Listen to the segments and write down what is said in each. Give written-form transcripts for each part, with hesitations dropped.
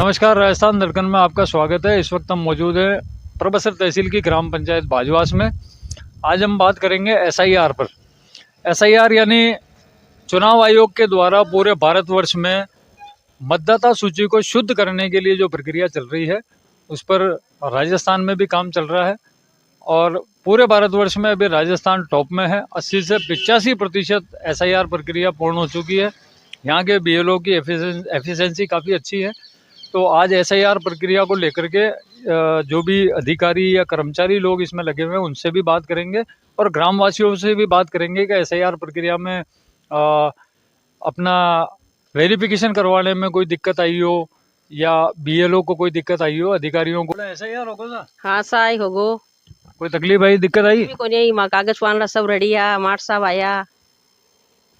नमस्कार, राजस्थान दर्पण में आपका स्वागत है। इस वक्त हम मौजूद हैं प्रबसर तहसील की ग्राम पंचायत बाजवास में। आज हम बात करेंगे एसआईआर पर। एसआईआर यानी चुनाव आयोग के द्वारा पूरे भारतवर्ष में मतदाता सूची को शुद्ध करने के लिए जो प्रक्रिया चल रही है, उस पर राजस्थान में भी काम चल रहा है और पूरे भारतवर्ष में अभी राजस्थान टॉप में है। 80 से 85% एसआईआर प्रक्रिया पूर्ण हो चुकी है। यहाँ के बीएलओ की एफिशिएंसी काफ़ी अच्छी है। तो आज एसआईआर प्रक्रिया को लेकर के जो भी अधिकारी या कर्मचारी लोग इसमें लगे हुए हैं उनसे भी बात करेंगे और ग्रामवासियों से भी बात करेंगे कि एसआईआर प्रक्रिया में अपना वेरिफिकेशन करवाने में कोई दिक्कत आई हो या बीएलओ को कोई दिक्कत आई हो, अधिकारियों को। एसआईआर होगा ना? हाँ साई होगो। कोई तकलीफ आई, दिक्कत आई? को नहीं, माँ कागज वाला सब रेडी है, मार्ट साहब आया।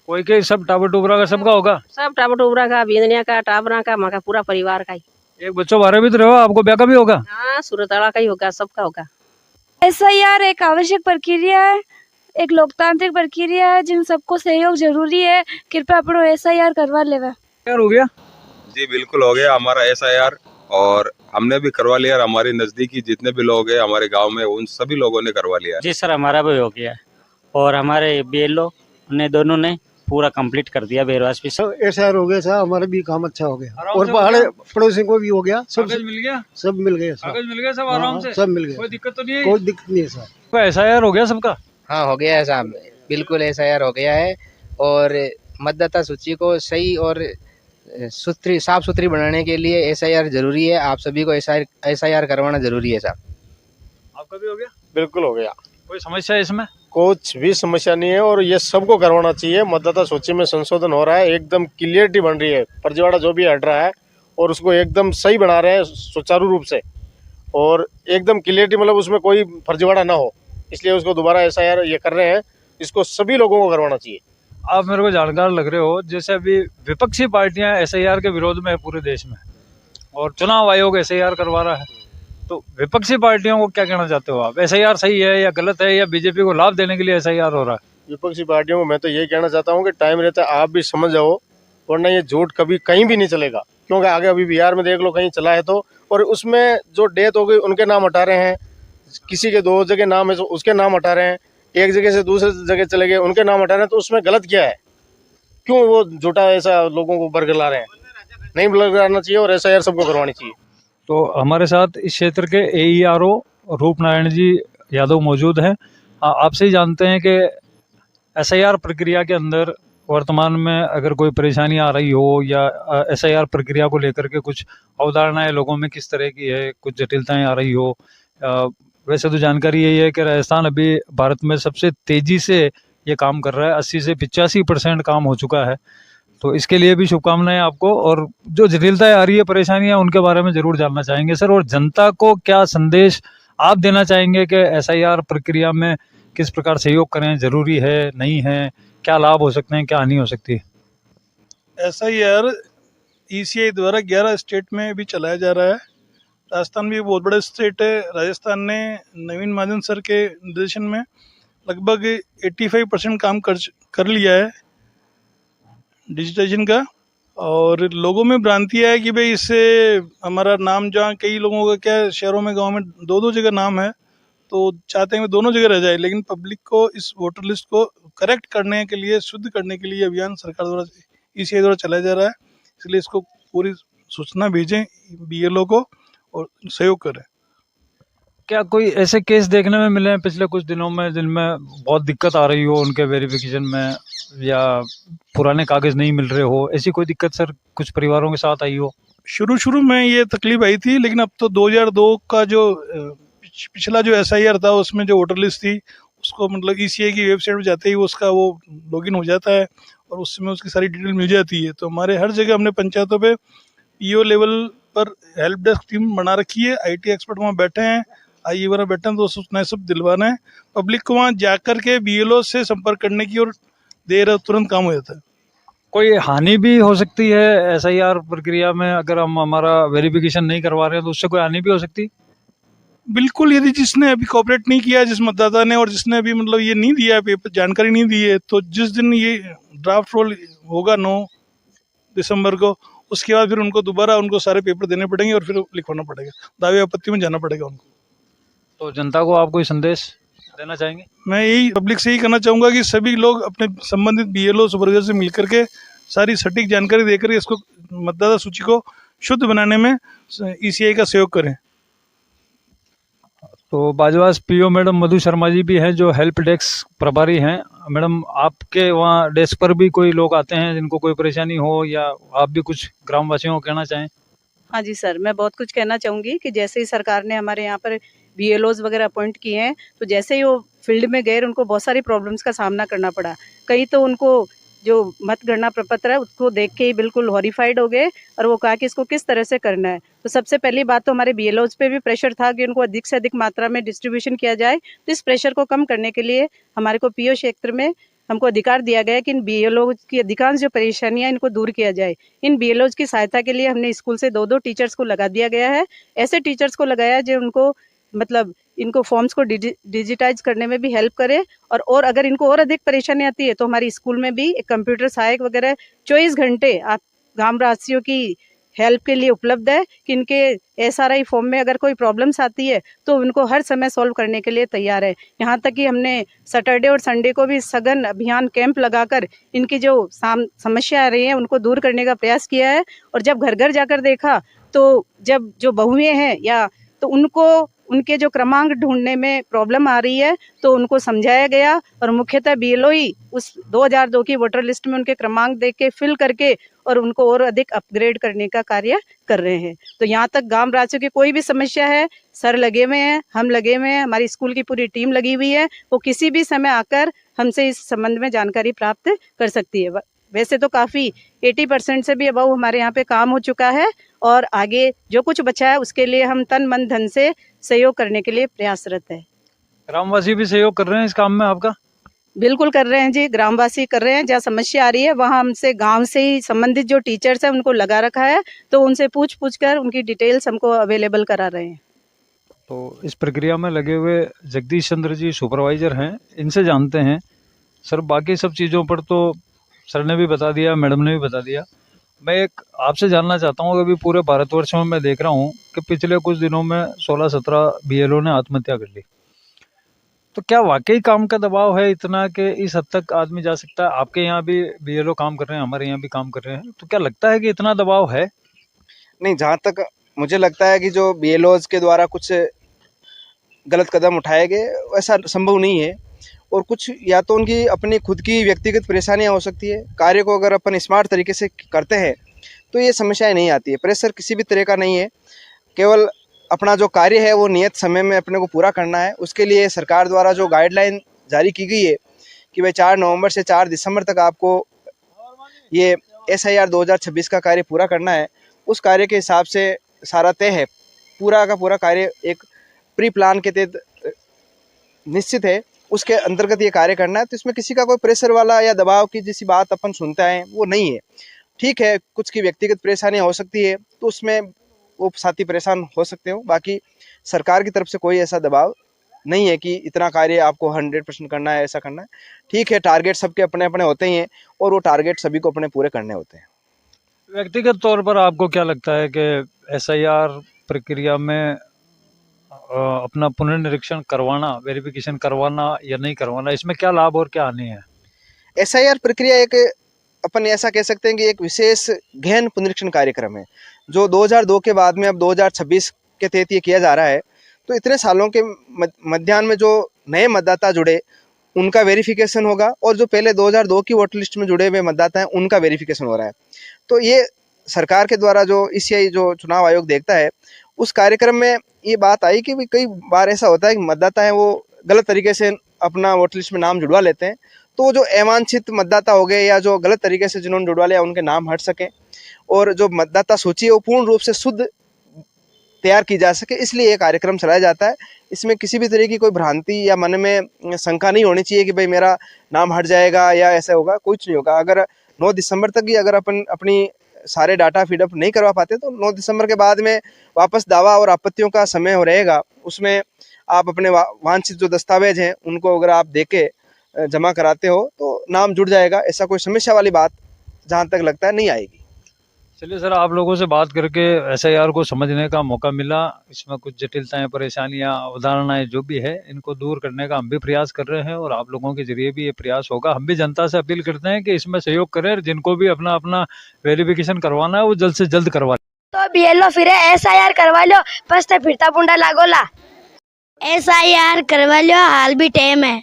कोई के सब टाबर टुबरा का सबका होगा? सब टाबर टुबरा का, बींदनिया का, टाबरा का, माँ का पूरा परिवार का ही। एक बच्चों बारह भी तो रहो, आपको ब्याह का भी होगा? हाँ, सूरतड़ा का ही होगा, सबका होगा। एसआईआर एक आवश्यक प्रक्रिया है, एक लोकतांत्रिक प्रक्रिया है जिन सबको सहयोग जरूरी है। कृपया अपनो एसआईआर करवा लेवे। यार हो गया जी, बिल्कुल हो गया हमारा एसआईआर और हमने भी करवा लिया। हमारे नजदीकी जितने भी लोग हैं हमारे गांव में, उन सभी लोगों ने करवा लिया। जी सर, हमारा भी हो गया और हमारे बीएलओ ने दोनों ने पूरा कंप्लीट कर दिया। बेरवास भी सब एसआईआर हो गया साहब, हमारा भी काम अच्छा हो गया आराम और से पहाड़े हो गया? पड़ोसी को भी हो गया। सब कागज मिल गया? सब मिल गया साहब, कागज मिल गया सब आराम से? सब मिल गया, कोई दिक्कत तो नहीं है? कोई दिक्कत नहीं है साहब। एसआईआर हो गया सबका? हाँ, हो गया है साहब, बिल्कुल एसआईआर हो गया है। और मतदाता सूची को सही और साफ सुथरी बनाने के लिए एसआईआर जरूरी है। आप सभी को एसआईआर करवाना जरूरी है साहब। आपका भी हो गया? बिल्कुल हो गया, कोई समस्या है इसमें? कुछ भी समस्या नहीं है और ये सबको करवाना चाहिए। मतदाता सूची में संशोधन हो रहा है, एकदम क्लियरिटी बन रही है। फर्जीवाड़ा जो भी हट रहा है और उसको एकदम सही बना रहे हैं सुचारू रूप से, और एकदम क्लियरिटी मतलब उसमें कोई फर्जीवाड़ा ना हो, इसलिए उसको दोबारा एसआईआर ये कर रहे हैं। इसको सभी लोगों को करवाना चाहिए। आप मेरे को जानकार लग रहे हो। जैसे अभी विपक्षी पार्टियां एसआईआर के विरोध में है पूरे देश में और चुनाव आयोग एसआईआर करवा रहा है, तो विपक्षी पार्टियों को क्या कहना चाहते हो आप? एसआईआर सही है या गलत है, या बीजेपी को लाभ देने के लिए एसआईआर हो रहा है? विपक्षी पार्टियों को मैं तो यही कहना चाहता हूँ कि टाइम रहता है आप भी समझ जाओ, वरना ये झूठ कभी कहीं भी नहीं चलेगा। क्योंकि आगे अभी बिहार में देख लो कहीं चला है तो, और उसमें जो डेथ हो गई उनके नाम हटा रहे हैं, किसी के 2 जगह नाम है तो उसके नाम हटा रहे हैं, एक जगह से दूसरे जगह चले गए उनके नाम हटा रहे हैं। तो उसमें गलत क्या है? क्यों वो झूठा ऐसा लोगों को बरगला रहे हैं? नहीं बरगलाना चाहिए और एसआईआर सबको करवानी चाहिए। तो हमारे साथ इस क्षेत्र के एईआरओ रूपनारायण जी यादव मौजूद हैं। आपसे ही जानते हैं कि एसआईआर प्रक्रिया के अंदर वर्तमान में अगर कोई परेशानी आ रही हो या एसआईआर प्रक्रिया को लेकर के कुछ अवधारणाएं लोगों में किस तरह की है, कुछ जटिलताएं आ रही हो। वैसे तो जानकारी यही है कि राजस्थान अभी भारत में सबसे तेजी से ये काम कर रहा है। 80 से 85% काम हो चुका है। तो इसके लिए भी शुभकामनाएं आपको। और जो जटिलताएं आ रही है, परेशानियां, उनके बारे में जरूर जानना चाहेंगे सर। और जनता को क्या संदेश आप देना चाहेंगे कि एसआईआर प्रक्रिया में किस प्रकार सहयोग करें, जरूरी है, नहीं है, क्या लाभ हो सकते हैं, क्या हानि हो सकती है? एसआईआर ईसीआई द्वारा 11 स्टेट में भी चलाया जा रहा है। राजस्थान भी बहुत बड़ा स्टेट है। राजस्थान ने नवीन महाजन सर के निर्देशन में लगभग 85% काम कर लिया है डिजिटाइजेशन का। और लोगों में भ्रांति है कि भाई इससे हमारा नाम, जहाँ कई लोगों का क्या शहरों में, गांव में 2-2 जगह नाम है, तो चाहते हैं कि दोनों जगह रह जाए। लेकिन पब्लिक को इस वोटर लिस्ट को करेक्ट करने के लिए, शुद्ध करने के लिए अभियान सरकार द्वारा, ईसीआई द्वारा चलाया जा रहा है। इसलिए इसको पूरी सूचना भेजें बीएलओ को और सहयोग करें। क्या कोई ऐसे केस देखने में मिले हैं पिछले कुछ दिनों में जिनमें बहुत दिक्कत आ रही हो उनके वेरिफिकेशन में, या पुराने कागज नहीं मिल रहे हो? ऐसी कोई दिक्कत सर कुछ परिवारों के साथ आई हो? शुरू में ये तकलीफ आई थी, लेकिन अब तो 2002 का जो पिछला जो एसआईआर था उसमें जो वोटर लिस्ट थी उसको मतलब ईसीआई की वेबसाइट पर जाते ही उसका वो लॉगिन हो जाता है और उसमें उसकी सारी डिटेल मिल जाती है। तो हमारे हर जगह हमने पंचायतों पे पीओ लेवल पर हेल्प डेस्क टीम बना रखी है। आईटी एक्सपर्ट वहाँ बैठे हैं, आईए वगैरह बैठे हैं, तो सूचनाएं सब दिलवाना है। पब्लिक को वहाँ जाकर के बीएलओ से संपर्क करने की और देर तुरंत काम हो जाता है। कोई हानि भी हो सकती है एसआईआर प्रक्रिया में? अगर हम हमारा वेरिफिकेशन नहीं करवा रहे हैं तो उससे कोई हानि भी हो सकती है? बिल्कुल, यदि जिसने अभी कोऑपरेट नहीं किया, जिस मतदाता ने, और जिसने अभी मतलब ये नहीं दिया पेपर, जानकारी नहीं दी है, तो जिस दिन ये ड्राफ्ट रोल होगा 9 दिसंबर को, उसके बाद फिर उनको दोबारा उनको सारे पेपर देने पड़ेंगे और फिर लिखवाना पड़ेगा, दावे आपत्ति में जाना पड़ेगा उनको। तो जनता को आप कोई संदेश देना चाहेंगे? मैं यही पब्लिक से यही कहना चाहूँगा कि सभी लोग अपने संबंधित BLO सुपरवाइजर से मिलकर के सारी सटीक जानकारी देकर इसको मतदाता सूची को शुद्ध बनाने में ECI का सहयोग करें। तो बाजवास PO मैडम मधु शर्मा जी भी हैं जो हेल्प डेस्क प्रभारी हैं। मैडम, आपके वहाँ डेस्क पर भी कोई लोग आते हैं जिनको कोई परेशानी हो, या आप भी कुछ ग्रामवासियों को कहना चाहें? हाँ जी सर, मैं बहुत कुछ कहना चाहूँगी कि जैसे ही सरकार ने हमारे यहाँ पर BLOs वगैरह अपॉइंट किए हैं, तो जैसे ही वो फील्ड में गए उनको बहुत सारी प्रॉब्लम्स का सामना करना पड़ा। कई तो उनको जो मतगणना प्रपत्र है उसको देख के ही बिल्कुल हॉरिफाइड हो गए और वो कहा कि इसको किस तरह से करना है। तो सबसे पहली बात तो हमारे BLOs पे भी प्रेशर था कि उनको अधिक से अधिक मात्रा में डिस्ट्रीब्यूशन किया जाए। तो इस प्रेशर को कम करने के लिए हमारे को PO क्षेत्र में हमको अधिकार दिया गया है कि इन BLOs की अधिकांश जो परेशानियां इनको दूर किया जाए। इन BLOs की सहायता के लिए हमने स्कूल से 2-2 टीचर्स को लगा दिया गया है। ऐसे टीचर्स को लगाया जो उनको मतलब इनको फॉर्म्स को डिजिटाइज करने में भी हेल्प करे, और अगर इनको और अधिक परेशानी आती है तो हमारी स्कूल में भी एक कंप्यूटर सहायक वगैरह 24 घंटे आप ग्रामवासियों की हेल्प के लिए उपलब्ध है कि इनके SRI फॉर्म में अगर कोई प्रॉब्लम्स आती है तो उनको हर समय सॉल्व करने के लिए तैयार है। यहाँ तक कि हमने सैटरडे और संडे को भी सघन अभियान कैंप लगाकर इनकी जो समस्या आ रही है उनको दूर करने का प्रयास किया है। और जब घर घर जाकर देखा तो जब जो बहुएं हैं या तो उनको उनके जो क्रमांक ढूंढने में प्रॉब्लम आ रही है तो उनको समझाया गया, और मुख्यतः BLO ही उस 2002 की वोटर लिस्ट में उनके क्रमांक देख के फिल करके और उनको और अधिक अपग्रेड करने का कार्य कर रहे हैं। तो यहाँ तक गांव राज्यों की कोई भी समस्या है, सर लगे हुए हैं, हम लगे हुए हैं, हमारी स्कूल की पूरी टीम लगी हुई है, वो किसी भी समय आकर हमसे इस संबंध में जानकारी प्राप्त कर सकती है। वैसे तो काफ़ी 80% से भी अबव हमारे यहाँ पे काम हो चुका है, और आगे जो कुछ बचा है उसके लिए हम तन मन धन से सहयोग करने के लिए प्रयासरत है। ग्रामवासी भी सहयोग कर रहे हैं इस काम में आपका? बिल्कुल कर रहे हैं जी, ग्रामवासी कर रहे हैं। जहाँ समस्या आ रही है वहाँ हमसे गांव से ही संबंधित जो टीचर्स हैं उनको लगा रखा है, तो उनसे पूछ कर उनकी डिटेल्स हमको अवेलेबल करा रहे हैं। तो इस प्रक्रिया में लगे हुए जगदीश चंद्र जी सुपरवाइजर हैं, इनसे जानते हैं। सर, बाकी सब चीज़ों पर तो सर ने भी बता दिया, मैडम ने भी बता दिया। मैं एक आपसे जानना चाहता हूँ कि अभी पूरे भारतवर्ष में मैं देख रहा हूँ कि पिछले कुछ दिनों में 16-17 BLO ने आत्महत्या कर ली। तो क्या वाकई काम का दबाव है इतना कि इस हद तक आदमी जा सकता है? आपके यहाँ भी BLO काम कर रहे हैं, हमारे यहाँ भी काम कर रहे हैं, तो क्या लगता है कि इतना दबाव है? नहीं, जहाँ तक मुझे लगता है कि जो BLOs के द्वारा कुछ गलत कदम उठाए गए वैसा संभव नहीं है, और कुछ या तो उनकी अपनी खुद की व्यक्तिगत परेशानियां हो सकती है। कार्य को अगर अपन स्मार्ट तरीके से करते हैं तो ये समस्याएं नहीं आती है। प्रेशर किसी भी तरह का नहीं है, केवल अपना जो कार्य है वो नियत समय में अपने को पूरा करना है। उसके लिए सरकार द्वारा जो गाइडलाइन जारी की गई है कि भाई 4 नवंबर से 4 दिसंबर तक आपको ये SIR 2026 का कार्य पूरा करना है, उस कार्य के हिसाब से सारा तय है। पूरा का पूरा कार्य एक प्री प्लान के तहत निश्चित है, उसके अंतर्गत ये कार्य करना है। तो इसमें किसी का कोई प्रेशर वाला या दबाव की जैसी बात अपन सुनते हैं वो नहीं है। ठीक है, कुछ की व्यक्तिगत परेशानियां हो सकती है तो उसमें वो साथी परेशान हो सकते हो, बाकी सरकार की तरफ से कोई ऐसा दबाव नहीं है कि इतना कार्य आपको 100% करना है, ऐसा करना है। ठीक है, टारगेट सबके अपने अपने होते ही हैं और वो टारगेट सभी को अपने पूरे करने होते हैं। व्यक्तिगत तौर पर आपको क्या लगता है कि SIR प्रक्रिया में अपना पुनर्निरीक्षण करवाना, वेरिफिकेशन करवाना या नहीं करवाना, इसमें क्या लाभ और क्या हानि है? SIR प्रक्रिया एक अपन ऐसा कह सकते हैं कि एक विशेष गहन पुनरीक्षण कार्यक्रम है जो 2002 के बाद में अब 2026 के तहत ये किया जा रहा है। तो इतने सालों के मध्याह्न में जो नए मतदाता जुड़े उनका वेरिफिकेशन होगा, और जो पहले 2002 की वोटर लिस्ट में जुड़े हुए मतदाता हैं उनका वेरिफिकेशन हो रहा है। तो ये सरकार के द्वारा जो ECI जो चुनाव आयोग देखता है, उस कार्यक्रम में ये बात आई कि कई बार ऐसा होता है कि मतदाता है वो गलत तरीके से अपना वोटर लिस्ट में नाम जुड़वा लेते हैं, तो जो अवांछित मतदाता हो गए या जो गलत तरीके से जिन्होंने जुड़वा लिया उनके नाम हट सकें, और जो मतदाता सूची है वो पूर्ण रूप से शुद्ध तैयार की जा सके, इसलिए ये कार्यक्रम चलाया जाता है। इसमें किसी भी तरह की कोई भ्रांति या मन में शंका नहीं होनी चाहिए कि भाई मेरा नाम हट जाएगा या ऐसा होगा, कुछ नहीं होगा। अगर 9 दिसंबर तक ही अगर अपन अपनी सारे डाटा फीडअप नहीं करवा पाते तो 9 दिसंबर के बाद में वापस दावा और आपत्तियों का समय रहेगा, उसमें आप अपने वांछित जो दस्तावेज हैं उनको अगर आप देके जमा कराते हो तो नाम जुड़ जाएगा। ऐसा कोई समस्या वाली बात जहाँ तक लगता है नहीं आएगी। चलिए सर, आप लोगों से बात करके एसआईआर को समझने का मौका मिला। इसमें कुछ जटिलताएं, परेशानियां, अवधारणाएं जो भी है, इनको दूर करने का हम भी प्रयास कर रहे हैं और आप लोगों के जरिए भी ये प्रयास होगा। हम भी जनता से अपील करते हैं कि इसमें सहयोग करें, जिनको भी अपना अपना वेरिफिकेशन करवाना है वो जल्द से जल्द करवा। तो बीएलओ फिर एसआईआर करवा लो, पछते फिरता पुंडा लागोला। एसआईआर करवा लो, हाल भी टाइम है।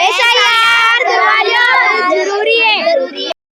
एसआईआर करवा लो, जरूरी है।